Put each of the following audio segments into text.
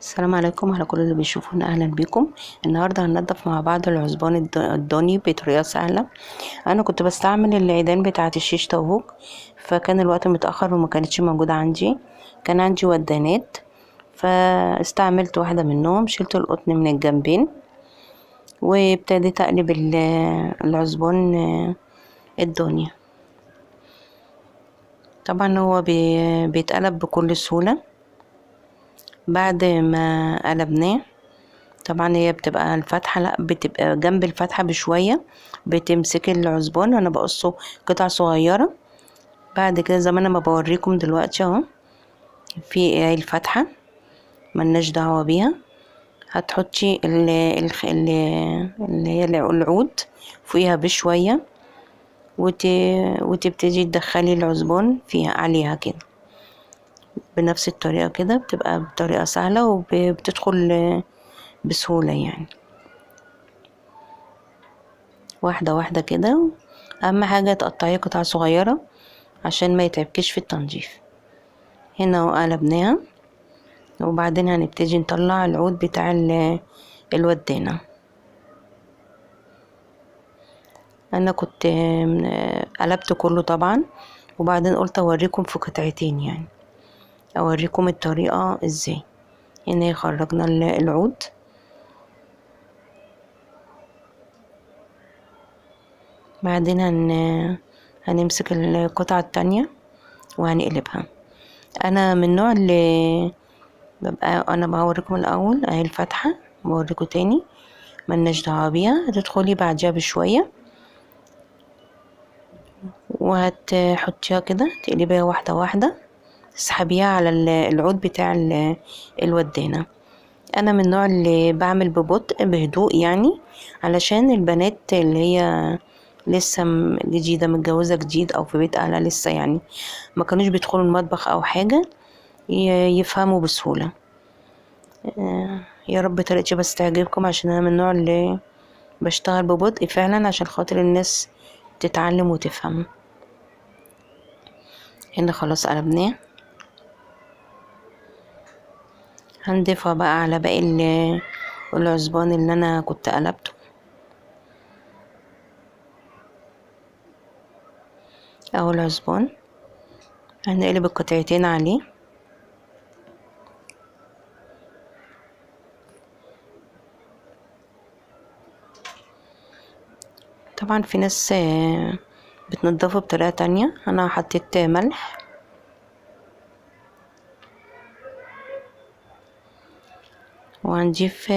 السلام عليكم على كل اللي بيشوفونا، اهلا بيكم. النهارده هننضف مع بعض العصبان الضاني بطريقه سهله. انا كنت بستعمل العيدان بتاعه الشيش طاووق، فكان الوقت متاخر وما كانتش موجوده عندي. كان عندي ودانات، فاستعملت واحده منهم، شلت القطن من الجنبين وابتديت اقلب العصبان الضاني. طبعا هو بيتقلب بكل سهوله. بعد ما قلبناه، طبعا هي بتبقى الفتحة، لا بتبقى جنب الفتحة بشوية، بتمسك العصبان وانا بقصه قطع صغيرة. بعد كده زي ما انا ما بوريكم دلوقتي اهو، في الفتحة ملناش دعوة بيها. هتحطي اللي هي العود فوقيها بشوية، وتبتدي تدخلي العصبان فيها عليها كده بنفس الطريقة كده. بتبقى بطريقة سهلة وبتدخل بسهولة يعني، واحدة واحدة كده. اهم حاجة تقطعيه قطع صغيرة عشان ما يتعبكش في التنظيف. هنا وقلبناها، وبعدين هنبتدي نطلع العود بتاع الودانة. انا كنت قلبت كله طبعا، وبعدين قلت اوريكم في قطعتين، يعني اوريكم الطريقة ازاي. هنا خرجنا العود، بعدين هنمسك القطعة التانية وهنقلبها. انا من النوع اللي ببقى انا بوريكم الاول اهي الفتحة، بوريكم تاني ملناش دعوة بيها. هتدخلي بعدها بشوية وهتحطيها كده، تقلبيها واحدة واحدة، تسحبيها على العود بتاع الودانة. انا من النوع اللي بعمل ببطء بهدوء، يعني علشان البنات اللي هي لسه جديدة متجوزة جديد او في بيت اهلها لسه، يعني ما كانوش بيدخلوا المطبخ او حاجة، يفهموا بسهولة. يا رب طريقتي بس تعجبكم، عشان انا من النوع اللي بشتغل ببطء فعلا عشان خاطر الناس تتعلم وتفهم. هنا خلاص قلبناه، هنضيفها بقى على باقي العصبان اللي انا كنت قلبته. اهو العصبان هنقلب القطعتين عليه. طبعا في ناس بتنضفه بطريقة تانية، انا حطيت ملح وهنضيف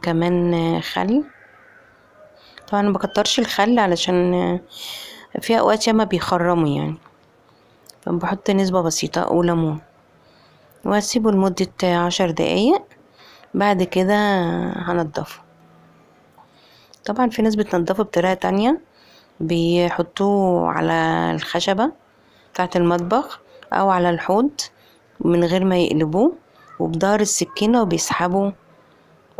كمان خل. طبعا ما بكترش الخل علشان في اوقات ياما بيخرموا يعني، فبحط نسبة بسيطة، وليمون، وهسيبه لمدة 10 دقايق. بعد كده هنضفه. طبعا في ناس بتنضفه بطريقة تانية، بيحطوه على الخشبة بتاعة المطبخ او على الحوض من غير ما يقلبوه، وبظهر السكينة وبيسحبوا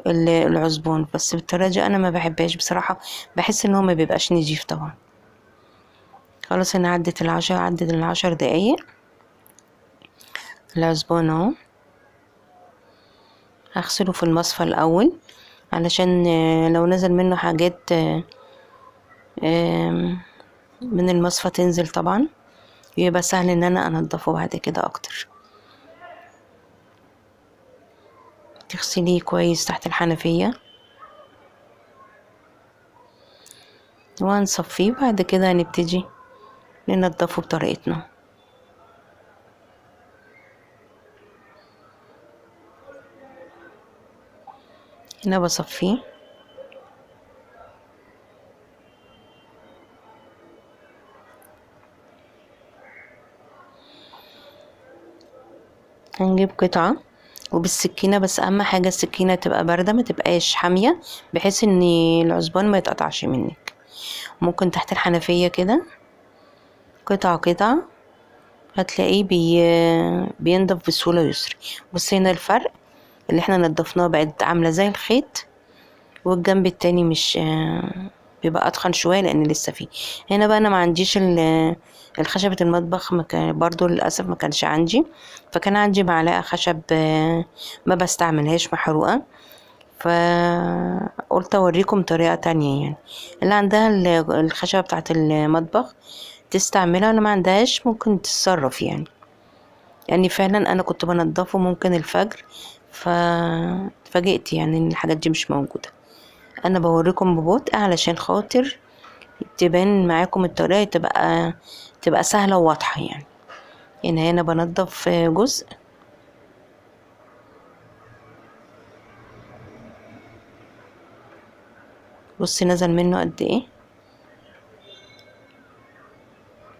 العصبان. بس بالطريقة دي انا ما بحبهاش بصراحة، بحس ان هو ما بيبقاش نضيف طبعا. خلاص انا عدت العشر دقايق. العصبان اهو هغسله في المصفى الاول، علشان لو نزل منه حاجات من المصفى تنزل طبعا، يبقى سهل ان انا انضفه بعد كده اكتر. تغسليه كويس تحت الحنفية وهنصفيه. بعد كده هنبتدي ننضفه بطريقتنا. هنا بصفيه، هنجيب قطعة وبالسكينة، بس اهم حاجة السكينة تبقى باردة ما تبقاش حامية، بحيث ان العصبان ما يتقطعش منك. ممكن تحت الحنفية كده قطعة قطعة، هتلاقيه بينضف بسهولة ويسر. بص هنا الفرق، اللي احنا نضفناه بقت عاملة زي الخيط، والجنب التاني مش بيبقى اتخن شويه لان لسه فيه. هنا بقى انا ما عنديش الخشبة المطبخ، برضو للاسف ما كانش عندي، فكان عندي معلقه خشب ما بستعملهاش محروقه، فقلت اوريكم طريقه تانية يعني. اللي عندها الخشبة بتاعه المطبخ تستعملها، اللي ما عندهاش ممكن تتصرف يعني فعلا انا كنت بنضفه ممكن الفجر، فاتفاجئت يعني ان الحاجات دي مش موجوده. انا بوريكم ببطء علشان خاطر تبان معاكم الطريقه، تبقى سهله وواضحه يعني. هنا بنضف جزء، بصي نزل منه قد ايه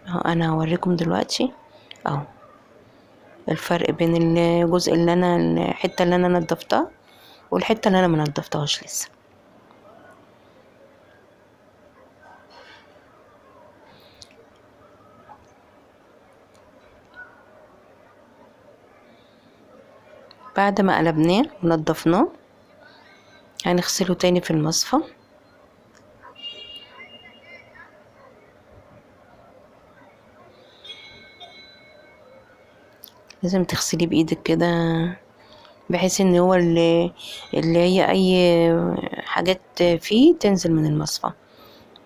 اهو. انا هوريكم دلوقتي اهو الفرق بين الجزء اللي انا الحته اللي انا نضفتها والحته اللي انا ما نضفتهاش لسه. بعد ما قلبناه ونضفناه هنغسله تاني في المصفى. لازم تغسليه بايدك كده بحيث ان هو اللي هي اي حاجات فيه تنزل من المصفى.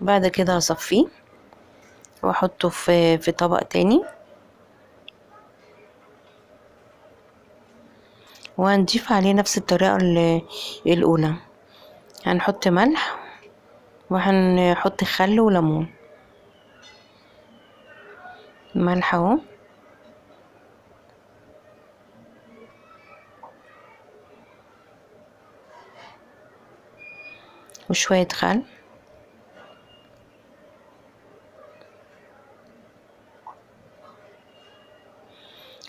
بعد كده هصفيه واحطه في طبق تاني، وهنضيف عليه نفس الطريقة الاولى. هنحط ملح وهنحط خل وليمون. ملح اهو وشوية خل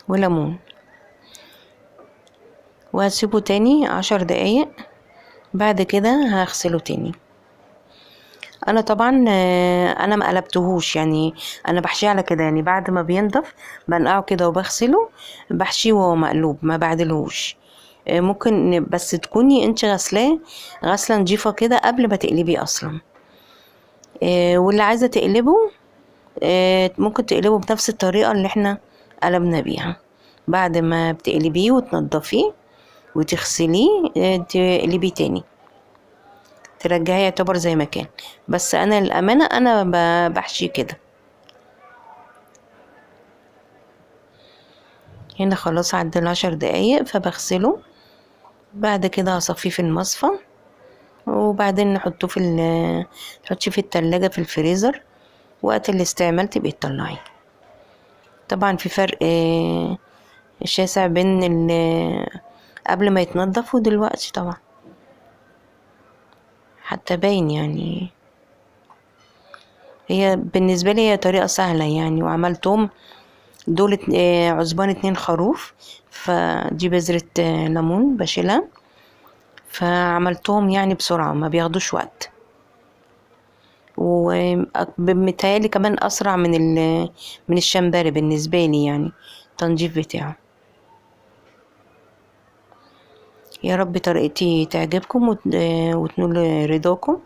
وليمون، وهسيبه تاني 10 دقايق. بعد كده هغسله تاني. انا طبعا انا ما قلبتهوش يعني، انا بحشيه على كده يعني. بعد ما بينضف بنقعه كده وبغسله، بحشيه وهو مقلوب ما بعدلهوش. ممكن بس تكوني انت غسلاه غسله نضيفه كده قبل ما تقلبيه اصلا. واللي عايزه تقلبه ممكن تقلبه بنفس الطريقه اللي احنا قلبنا بيها. بعد ما بتقلبيه وتنضفيه وتغسليه تقلبيه تاني، ترجعيه يعتبر زي ما كان. بس انا للامانه انا بحشيه كده. هنا خلاص عدى 10 دقايق فبغسله. بعد كده هصفيه في المصفى، وبعدين نحطه تحطيه في التلاجة في الفريزر، وقت الاستعمال تبقي تطلعيه. طبعا في فرق شاسع بين قبل ما يتنضف ودلوقتي طبعا، حتى باين يعني. هي بالنسبة لي هي طريقة سهلة يعني، وعملتهم دول عزبان 2 خروف، فدي بذرة ليمون بشيلها، فعملتهم يعني بسرعة ما بياخدوش وقت، ومتهيألي كمان أسرع من الشمبري بالنسبة لي يعني التنظيف بتاعه. يا رب طريقتي تعجبكم وتنول رضاكم،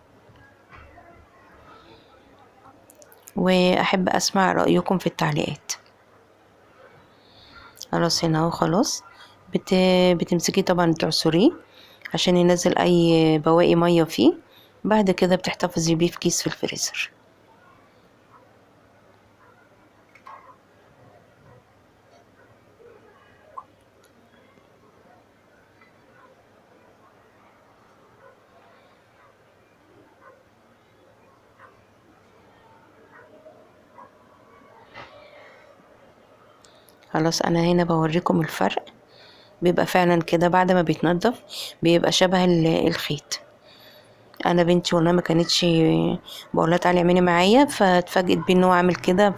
وأحب أسمع رأيكم في التعليقات. خلاص هنا اهو خلاص. بتمسكيه طبعا تعصريه عشان ينزل أي بواقي مية فيه. بعد كده بتحتفظي بيه في كيس في الفريزر. خلاص انا هنا بوريكم الفرق. بيبقى فعلا كده بعد ما بيتنضف بيبقى شبه الخيط. انا بنتي والله ما كانتش بقولها تعالي اعملي معايا، فاتفاجئت بيه ان هو عامل كده،